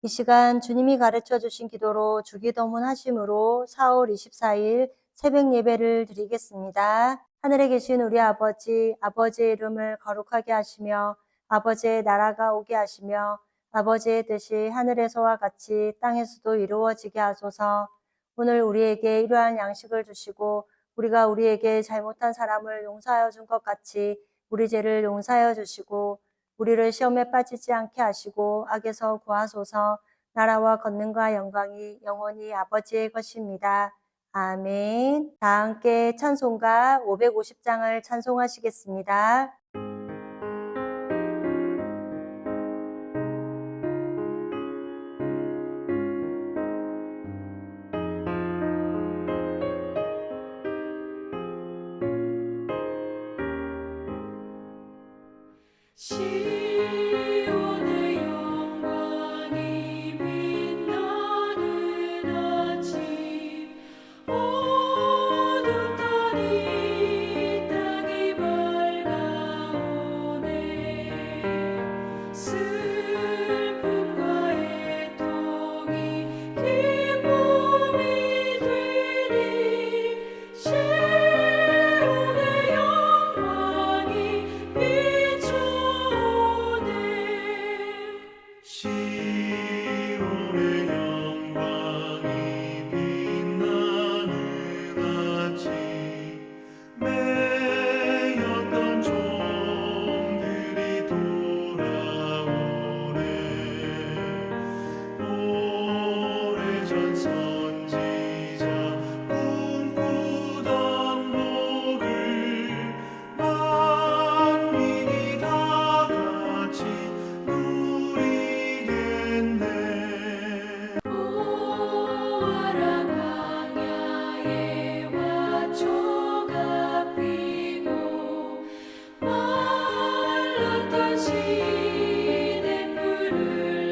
이 시간 주님이 가르쳐 주신 기도로 주기도문 하심으로 4월 24일 새벽 예배를 드리겠습니다. 하늘에 계신 우리 아버지, 아버지의 이름을 거룩하게 하시며 아버지의 나라가 오게 하시며 아버지의 뜻이 하늘에서와 같이 땅에서도 이루어지게 하소서. 오늘 우리에게 일용할 양식을 주시고 우리가 우리에게 잘못한 사람을 용서하여 준 것 같이 우리 죄를 용서하여 주시고 우리를 시험에 빠지지 않게 하시고 악에서 구하소서. 나라와 권능과 영광이 영원히 아버지의 것입니다. 아멘. 다 함께 찬송가 550장을 찬송하시겠습니다. 시온의 영광이 빛나는 아침 어둠 떨이 땅이 밝아오네 슬픔과 애통이 기쁨이 되리 시온의 영광이 비추네 시온의 영광이 빛나는 아침 매였던 종들이 돌아오네 오래전 선지자 꿈꾸던 복을 만민이 다 같이 누리겠네. 보아라 광야에 화초가 피고 말랐던 시냇물을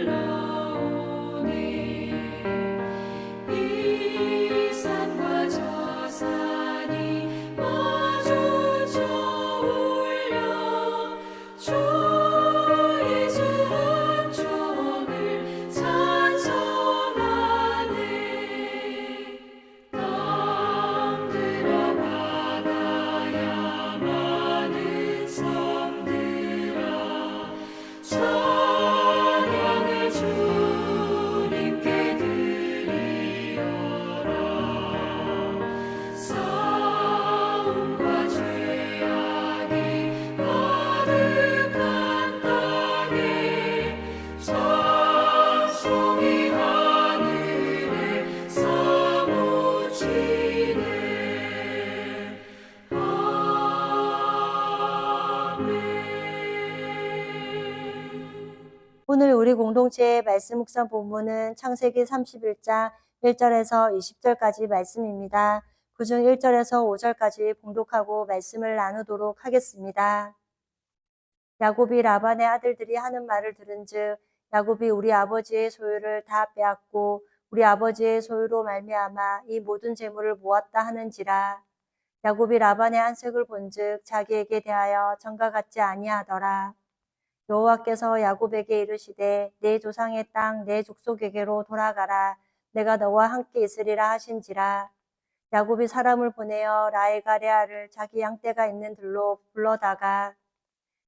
흘러오네 이 산과 저 산이 마주쳐 울려 주 예수 은총을 찬송하네 땅들아 바다야 많은 섬들아 찬양을 주님께 드리어라 싸움과 죄악이 가득한 땅에 찬송이 하늘에 사무치네 아멘. 오늘 우리 공동체의 말씀 묵상 본문은 창세기 31장 1절에서 20절까지 말씀입니다. 그중 1절에서 5절까지 봉독하고 말씀을 나누도록 하겠습니다. 야곱이 라반의 아들들이 하는 말을 들은즉 야곱이 우리 아버지의 소유를 다 빼앗고 우리 아버지의 소유로 말미암아 이 모든 재물을 모았다 하는지라. 야곱이 라반의 안색을 본즉 자기에게 대하여 전과 같지 아니하더라. 여호와께서 야곱에게 이르시되 내 조상의 땅 내 족속에게로 돌아가라. 내가 너와 함께 있으리라 하신지라. 야곱이 사람을 보내어 라헬과 레아를 자기 양떼가 있는 들로 불러다가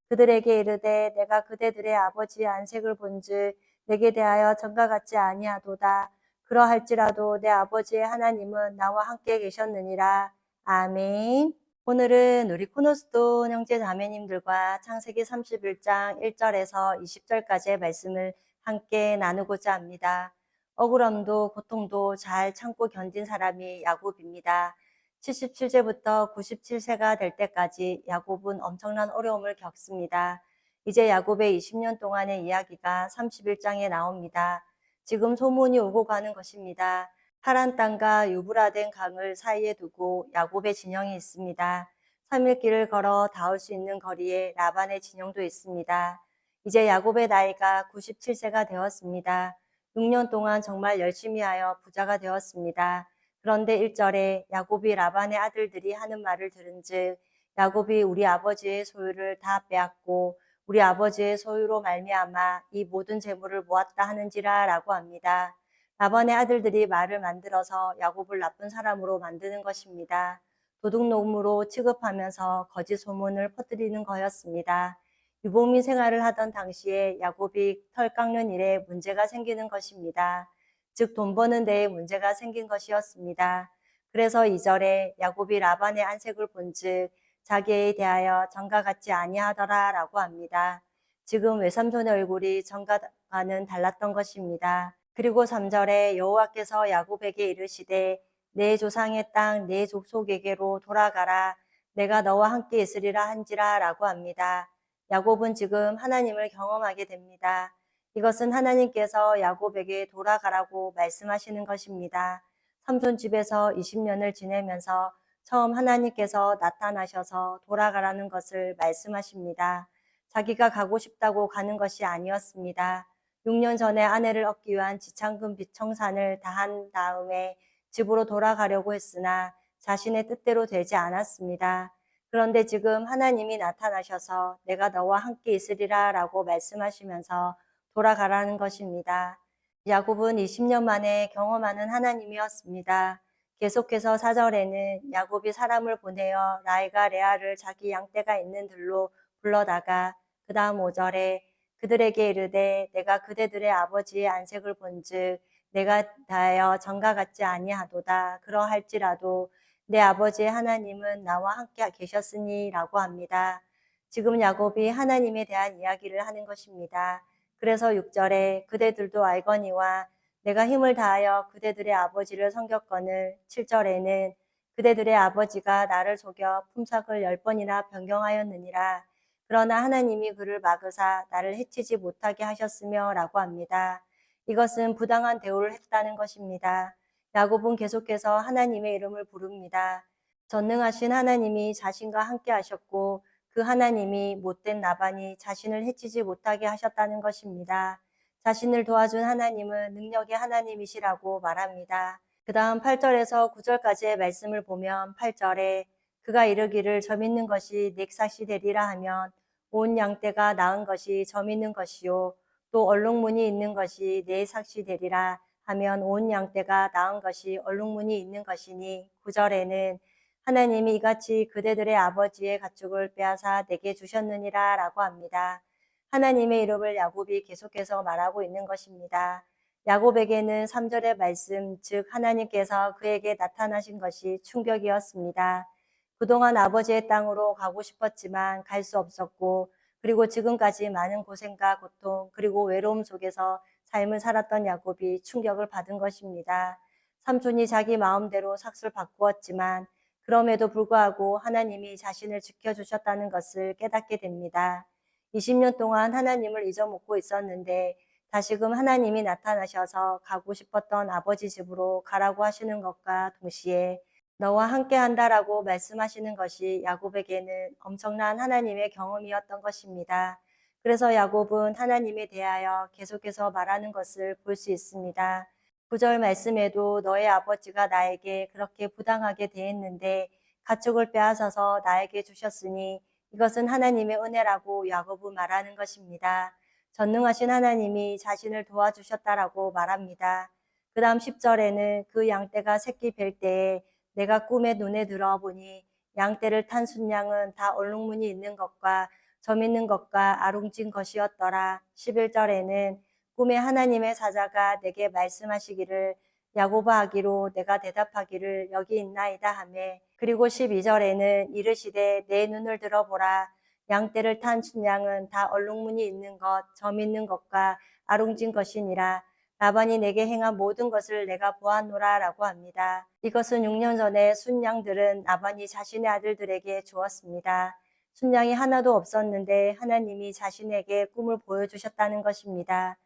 그들에게 이르되 내가 그대들의 아버지의 안색을 본즉 내게 대하여 전과 같지 아니하도다. 그러할지라도 내 아버지의 하나님은 나와 함께 계셨느니라. 아멘. 오늘은 우리 코너스톤 형제 자매님들과 창세기 31장 1절에서 20절까지의 말씀을 함께 나누고자 합니다. 억울함도 고통도 잘 참고 견딘 사람이 야곱입니다. 77세부터 97세가 될 때까지 야곱은 엄청난 어려움을 겪습니다. 이제 야곱의 20년 동안의 이야기가 31장에 나옵니다. 지금 소문이 오고 가는 것입니다. 파란 땅과 유브라덴 강을 사이에 두고 야곱의 진영이 있습니다. 3일 길을 걸어 닿을 수 있는 거리에 라반의 진영도 있습니다. 이제 야곱의 나이가 97세가 되었습니다. 6년 동안 정말 열심히 하여 부자가 되었습니다. 그런데 1절에 야곱이 라반의 아들들이 하는 말을 들은즉 야곱이 우리 아버지의 소유를 다 빼앗고 우리 아버지의 소유로 말미암아 이 모든 재물을 모았다 하는지라 라고 합니다. 라반의 아들들이 말을 만들어서 야곱을 나쁜 사람으로 만드는 것입니다. 도둑놈으로 취급하면서 거짓 소문을 퍼뜨리는 거였습니다. 유복민 생활을 하던 당시에 야곱이 털 깎는 일에 문제가 생기는 것입니다. 즉 돈 버는 데에 문제가 생긴 것이었습니다. 그래서 2절에 야곱이 라반의 안색을 본즉 자기에 대하여 전과 같지 아니하더라 라고 합니다. 지금 외삼촌의 얼굴이 전과는 달랐던 것입니다. 그리고 3절에 여호와께서 야곱에게 이르시되 내 조상의 땅 내 족속에게로 돌아가라 내가 너와 함께 있으리라 한지라 라고 합니다. 야곱은 지금 하나님을 경험하게 됩니다. 이것은 하나님께서 야곱에게 돌아가라고 말씀하시는 것입니다. 삼촌 집에서 20년을 지내면서 처음 하나님께서 나타나셔서 돌아가라는 것을 말씀하십니다. 자기가 가고 싶다고 가는 것이 아니었습니다. 6년 전에 아내를 얻기 위한 지창금 빚청산을 다한 다음에 집으로 돌아가려고 했으나 자신의 뜻대로 되지 않았습니다. 그런데 지금 하나님이 나타나셔서 내가 너와 함께 있으리라 라고 말씀하시면서 돌아가라는 것입니다. 야곱은 20년 만에 경험하는 하나님이었습니다. 계속해서 4절에는 야곱이 사람을 보내어 라헬과 레아를 자기 양떼가 있는 들로 불러다가 그 다음 5절에 그들에게 이르되 내가 그대들의 아버지의 안색을 본즉 내가 다하여 전과 같지 아니하도다. 그러할지라도 내 아버지의 하나님은 나와 함께 계셨으니 라고 합니다. 지금 야곱이 하나님에 대한 이야기를 하는 것입니다. 그래서 6절에 그대들도 알거니와 내가 힘을 다하여 그대들의 아버지를 섬겼거늘 7절에는 그대들의 아버지가 나를 속여 품삯을 10번이나 변경하였느니라. 그러나 하나님이 그를 막으사 나를 해치지 못하게 하셨으며 라고 합니다. 이것은 부당한 대우를 했다는 것입니다. 야곱은 계속해서 하나님의 이름을 부릅니다. 전능하신 하나님이 자신과 함께 하셨고 그 하나님이 못된 라반이 자신을 해치지 못하게 하셨다는 것입니다. 자신을 도와준 하나님은 능력의 하나님이시라고 말합니다. 그 다음 8절에서 9절까지의 말씀을 보면 8절에 그가 이르기를 점 있는 것이 넥삭이 되리라 하면 온 양떼가 나은 것이 점 있는 것이요 또 얼룩무늬 있는 것이 네 삭시 되리라 하면 온 양떼가 나은 것이 얼룩무늬 있는 것이니 9절에는 하나님이 이같이 그대들의 아버지의 가축을 빼앗아 내게 주셨느니라 라고 합니다. 하나님의 이름을 야곱이 계속해서 말하고 있는 것입니다. 야곱에게는 3절의 말씀, 즉 하나님께서 그에게 나타나신 것이 충격이었습니다. 그동안 아버지의 땅으로 가고 싶었지만 갈 수 없었고 그리고 지금까지 많은 고생과 고통 그리고 외로움 속에서 삶을 살았던 야곱이 충격을 받은 것입니다. 삼촌이 자기 마음대로 삭슬 바꾸었지만 그럼에도 불구하고 하나님이 자신을 지켜주셨다는 것을 깨닫게 됩니다. 20년 동안 하나님을 잊어먹고 있었는데 다시금 하나님이 나타나셔서 가고 싶었던 아버지 집으로 가라고 하시는 것과 동시에 너와 함께 한다라고 말씀하시는 것이 야곱에게는 엄청난 하나님의 경험이었던 것입니다. 그래서 야곱은 하나님에 대하여 계속해서 말하는 것을 볼 수 있습니다. 9절 말씀에도 너의 아버지가 나에게 그렇게 부당하게 대했는데 가축을 빼앗아서 나에게 주셨으니 이것은 하나님의 은혜라고 야곱은 말하는 것입니다. 전능하신 하나님이 자신을 도와주셨다라고 말합니다. 그 다음 10절에는 그 양떼가 새끼 뵐 때에 내가 꿈에 눈에 들어보니 양떼를 탄 순양은 다 얼룩무늬 있는 것과 점 있는 것과 아롱진 것이었더라. 11절에는 꿈에 하나님의 사자가 내게 말씀하시기를 야곱아 하기로 내가 대답하기를 여기 있나이다 하매 그리고 12절에는 이르시되 내 눈을 들어보라 양떼를 탄 순양은 다 얼룩무늬 있는 것, 점 있는 것과 아롱진 것이니라. 라반이 내게 행한 모든 것을 내가 보았노라 라고 합니다. 이것은 6년 전에 순양들은 라반이 자신의 아들들에게 주었습니다. 순양이 하나도 없었는데 하나님이 자신에게 꿈을 보여주셨다는 것입니다.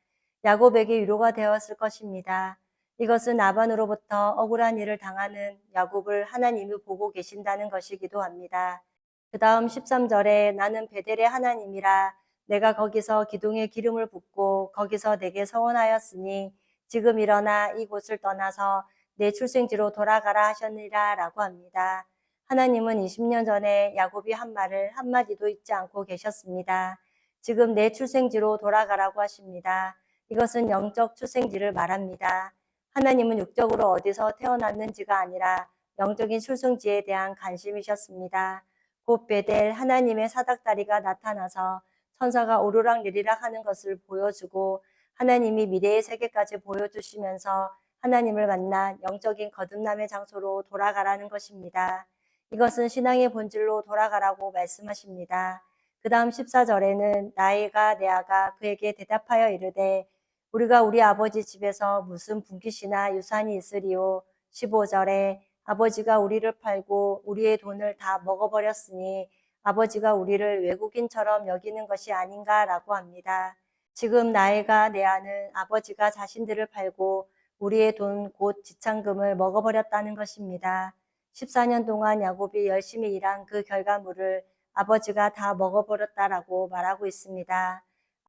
야곱에게 위로가 되었을 것입니다. 이것은 라반으로부터 억울한 일을 당하는 야곱을 하나님이 보고 계신다는 것이기도 합니다. 그 다음 13절에 나는 베델의 하나님이라 내가 거기서 기둥에 기름을 붓고 거기서 내게 서원하였으니 지금 일어나 이곳을 떠나서 내 출생지로 돌아가라 하셨느니라 라고 합니다. 하나님은 20년 전에 야곱이 한 말을 한마디도 잊지 않고 계셨습니다. 지금 내 출생지로 돌아가라고 하십니다. 이것은 영적 출생지를 말합니다. 하나님은 육적으로 어디서 태어났는지가 아니라 영적인 출생지에 대한 관심이셨습니다. 곧 베델 하나님의 사닥다리가 나타나서 천사가 오르락내리락 하는 것을 보여주고 하나님이 미래의 세계까지 보여주시면서 하나님을 만난 영적인 거듭남의 장소로 돌아가라는 것입니다. 이것은 신앙의 본질로 돌아가라고 말씀하십니다. 그 다음 14절에는 나이가 네아가 그에게 대답하여 이르되 우리가 우리 아버지 집에서 무슨 분깃이나 유산이 있으리요. 15절에 아버지가 우리를 팔고 우리의 돈을 다 먹어버렸으니 아버지가 우리를 외국인처럼 여기는 것이 아닌가라고 합니다. 지금 나이가 네아는 아버지가 자신들을 팔고 우리의 돈 곧 지참금을 먹어버렸다는 것입니다. 14년 동안 야곱이 열심히 일한 그 결과물을 아버지가 다 먹어버렸다라고 말하고 있습니다.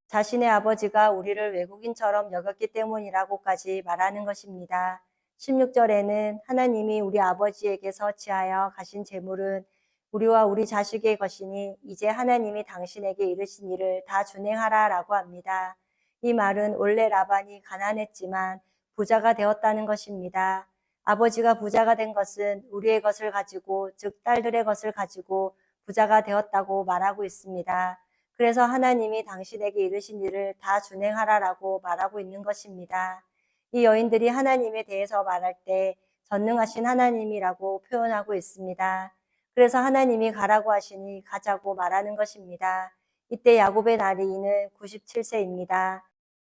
자신의 아버지가 우리를 외국인처럼 여겼기 때문이라고까지 말하는 것입니다. 16절에는 하나님이 우리 아버지에게서 취하여 가신 재물은 우리와 우리 자식의 것이니 이제 하나님이 당신에게 이르신 일을 다 준행하라라고 합니다. 이 말은 원래 라반이 가난했지만 부자가 되었다는 것입니다. 아버지가 부자가 된 것은 우리의 것을 가지고, 즉 딸들의 것을 가지고 부자가 되었다고 말하고 있습니다. 그래서 하나님이 당신에게 이르신 일을 다 준행하라라고 말하고 있는 것입니다. 이 여인들이 하나님에 대해서 말할 때 전능하신 하나님이라고 표현하고 있습니다. 그래서 하나님이 가라고 하시니 가자고 말하는 것입니다. 이때 야곱의 나이는 97세입니다.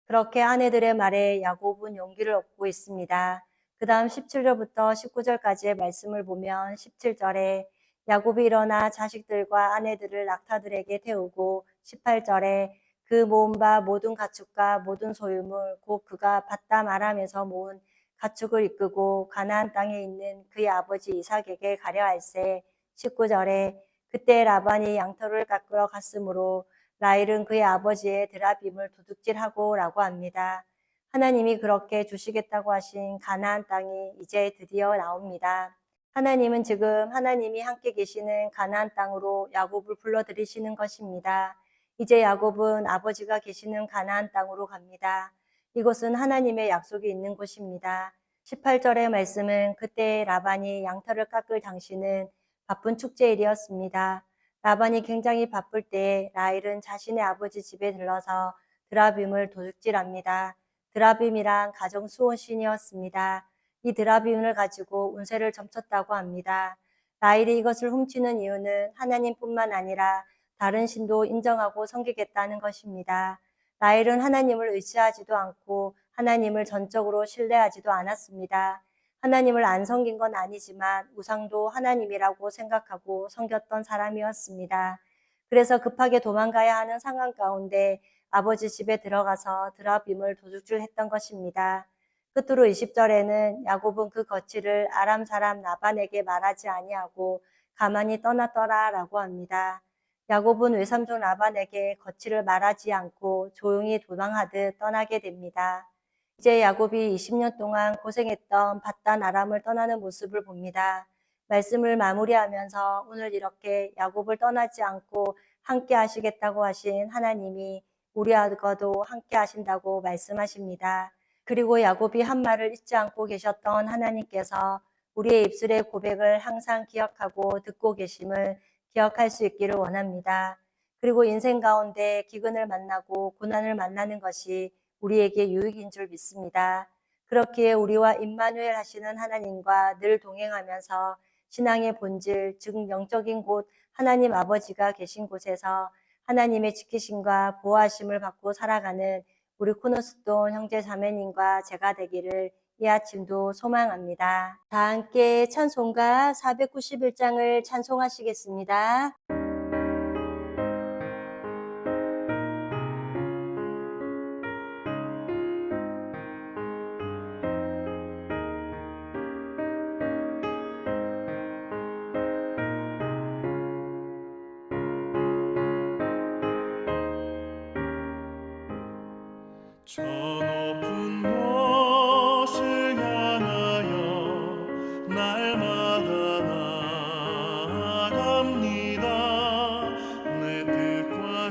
그렇게 아내들의 말에 야곱은 용기를 얻고 있습니다. 그 다음 17절부터 19절까지의 말씀을 보면 17절에 야곱이 일어나 자식들과 아내들을 낙타들에게 태우고 18절에 그 모은 바 모든 가축과 모든 소유물 곧 그가 밧담 아람에서 모은 가축을 이끄고 가나안 땅에 있는 그의 아버지 이삭에게 가려 할세 19절에 그때 라반이 양털을 깎으러 갔으므로 라헬은 그의 아버지의 드라빔을 도둑질하고 라고 합니다. 하나님이 그렇게 주시겠다고 하신 가나안 땅이 이제 드디어 나옵니다. 하나님은 지금 하나님이 함께 계시는 가나안 땅으로 야곱을 불러들이시는 것입니다. 이제 야곱은 아버지가 계시는 가나안 땅으로 갑니다. 이곳은 하나님의 약속이 있는 곳입니다. 18절의 말씀은 그때 라반이 양털을 깎을 당시는 바쁜 축제일이었습니다. 라반이 굉장히 바쁠 때에 라헬은 자신의 아버지 집에 들러서 드라빔을 도둑질합니다. 드라빔이란 가정 수호신이었습니다. 이 드라빔을 가지고 운세를 점쳤다고 합니다. 라헬이 이것을 훔치는 이유는 하나님뿐만 아니라 다른 신도 인정하고 섬기겠다는 것입니다. 라헬은 하나님을 의지하지도 않고 하나님을 전적으로 신뢰하지도 않았습니다. 하나님을 안 섬긴 건 아니지만 우상도 하나님이라고 생각하고 섬겼던 사람이었습니다. 그래서 급하게 도망가야 하는 상황 가운데 아버지 집에 들어가서 드라빔을 도둑질했던 것입니다. 끝으로 20절에는 야곱은 그 거취를 아람 사람 라반에게 말하지 아니하고 가만히 떠났더라라고 합니다. 야곱은 외삼촌 라반에게 거취를 말하지 않고 조용히 도망하듯 떠나게 됩니다. 이제 야곱이 20년 동안 고생했던 밧단 아람을 떠나는 모습을 봅니다. 말씀을 마무리하면서 오늘 이렇게 야곱을 떠나지 않고 함께 하시겠다고 하신 하나님이 우리하고도 함께 하신다고 말씀하십니다. 그리고 야곱이 한 말을 잊지 않고 계셨던 하나님께서 우리의 입술의 고백을 항상 기억하고 듣고 계심을 기억할 수 있기를 원합니다. 그리고 인생 가운데 기근을 만나고 고난을 만나는 것이 우리에게 유익인 줄 믿습니다. 그렇기에 우리와 임마누엘 하시는 하나님과 늘 동행하면서 신앙의 본질, 즉 영적인 곳 하나님 아버지가 계신 곳에서 하나님의 지키심과 보호하심을 받고 살아가는 우리 코너스톤 형제 자매님과 제가 되기를 이 아침도 소망합니다. 다 함께 찬송가 491장을 찬송하시겠습니다. 저 높은 곳을 향하여 날마다 나아갑니다. 내 뜻과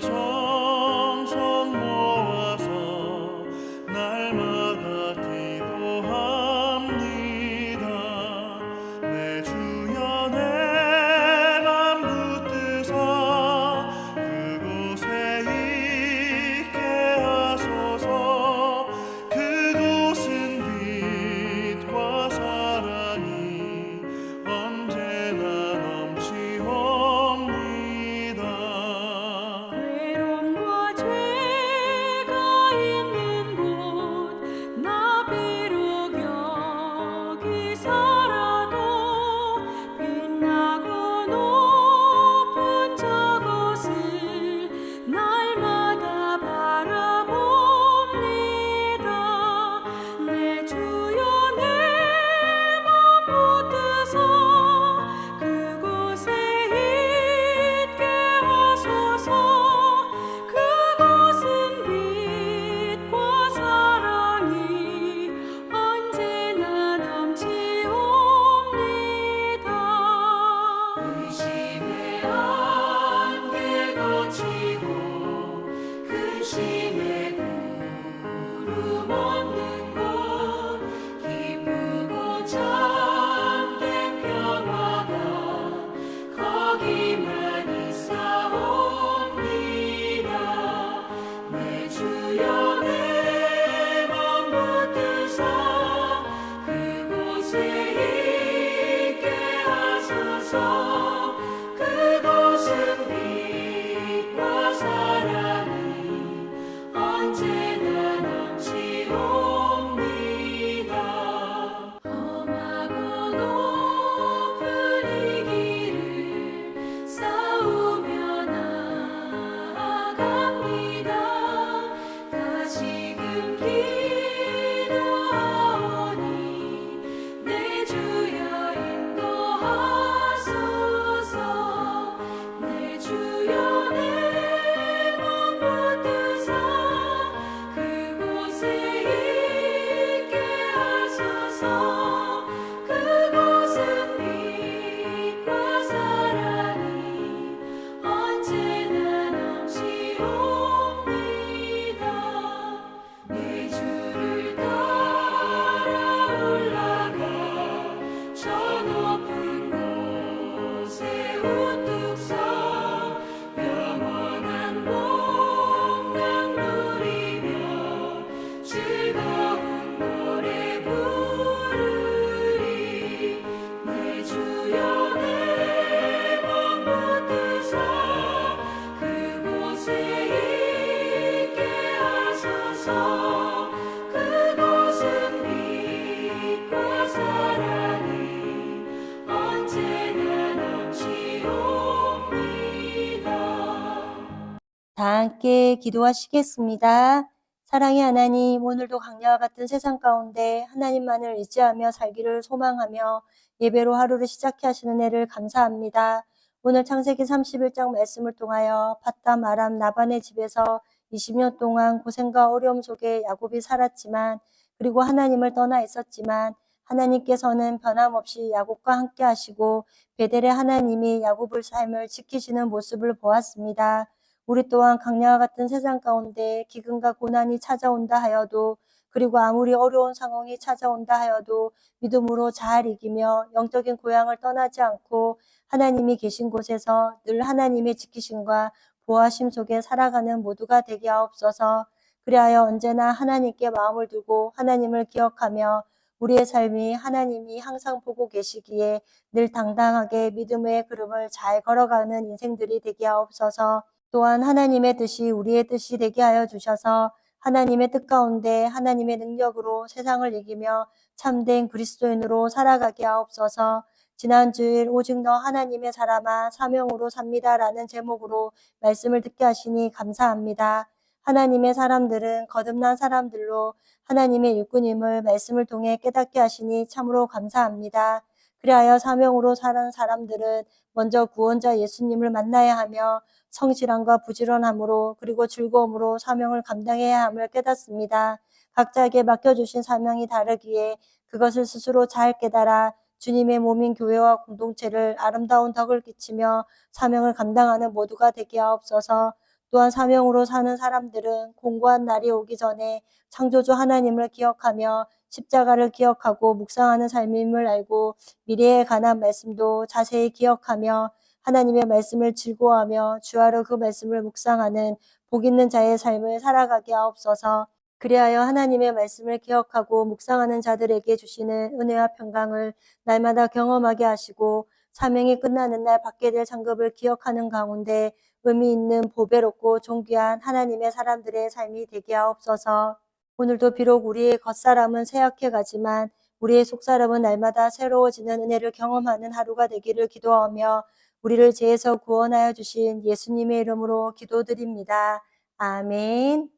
다 함께 기도하시겠습니다. 사랑의 하나님, 오늘도 강야와 같은 세상 가운데 하나님만을 의지하며 살기를 소망하며 예배로 하루를 시작해 하시는 애를 감사합니다. 오늘 창세기 31장 말씀을 통하여 밧담 아람 라반의 집에서 20년 동안 고생과 어려움 속에 야곱이 살았지만, 그리고 하나님을 떠나 있었지만 하나님께서는 변함없이 야곱과 함께 하시고 베델의 하나님이 야곱의 삶을 지키시는 모습을 보았습니다. 우리 또한 강야와 같은 세상 가운데 기근과 고난이 찾아온다 하여도, 그리고 아무리 어려운 상황이 찾아온다 하여도 믿음으로 잘 이기며 영적인 고향을 떠나지 않고 하나님이 계신 곳에서 늘 하나님의 지키심과 보호하심 속에 살아가는 모두가 되게 하옵소서. 그리하여 언제나 하나님께 마음을 두고 하나님을 기억하며 우리의 삶이 하나님이 항상 보고 계시기에 늘 당당하게 믿음의 걸음을 잘 걸어가는 인생들이 되게 하옵소서. 또한 하나님의 뜻이 우리의 뜻이 되게 하여 주셔서 하나님의 뜻 가운데 하나님의 능력으로 세상을 이기며 참된 그리스도인으로 살아가게 하옵소서. 지난 주일 오직 너 하나님의 사람아 사명으로 삽니다라는 제목으로 말씀을 듣게 하시니 감사합니다. 하나님의 사람들은 거듭난 사람들로 하나님의 일꾼임을 말씀을 통해 깨닫게 하시니 참으로 감사합니다. 그리하여 사명으로 사는 사람들은 먼저 구원자 예수님을 만나야 하며 성실함과 부지런함으로 그리고 즐거움으로 사명을 감당해야 함을 깨닫습니다. 각자에게 맡겨주신 사명이 다르기에 그것을 스스로 잘 깨달아 주님의 몸인 교회와 공동체를 아름다운 덕을 끼치며 사명을 감당하는 모두가 되게 하옵소서. 또한 사명으로 사는 사람들은 공고한 날이 오기 전에 창조주 하나님을 기억하며 십자가를 기억하고 묵상하는 삶임을 알고 미래에 관한 말씀도 자세히 기억하며 하나님의 말씀을 즐거워하며 주하로 그 말씀을 묵상하는 복 있는 자의 삶을 살아가게 하옵소서. 그리하여 하나님의 말씀을 기억하고 묵상하는 자들에게 주시는 은혜와 평강을 날마다 경험하게 하시고 사명이 끝나는 날 받게 될 상급을 기억하는 가운데 의미 있는 보배롭고 존귀한 하나님의 사람들의 삶이 되게 하옵소서. 오늘도 비록 우리의 겉사람은 쇠약해 가지만 우리의 속사람은 날마다 새로워지는 은혜를 경험하는 하루가 되기를 기도하며 우리를 죄에서 구원하여 주신 예수님의 이름으로 기도드립니다. 아멘.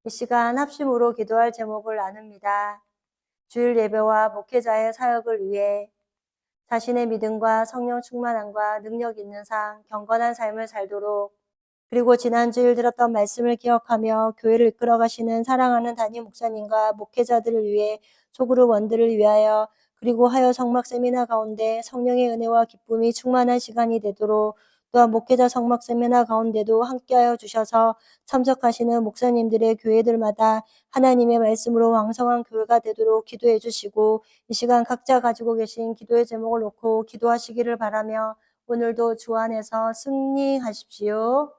이 시간 합심으로 기도할 제목을 나눕니다. 주일 예배와 목회자의 사역을 위해 자신의 믿음과 성령 충만함과 능력 있는 삶, 경건한 삶을 살도록, 그리고 지난 주일 들었던 말씀을 기억하며 교회를 이끌어 가시는 사랑하는 담임 목사님과 목회자들을 위해 소그룹 원들을 위하여, 그리고 하여 성막 세미나 가운데 성령의 은혜와 기쁨이 충만한 시간이 되도록, 또한 목회자 성막 세미나 가운데도 함께하여 주셔서 참석하시는 목사님들의 교회들마다 하나님의 말씀으로 왕성한 교회가 되도록 기도해 주시고, 이 시간 각자 가지고 계신 기도의 제목을 놓고 기도하시기를 바라며 오늘도 주 안에서 승리하십시오.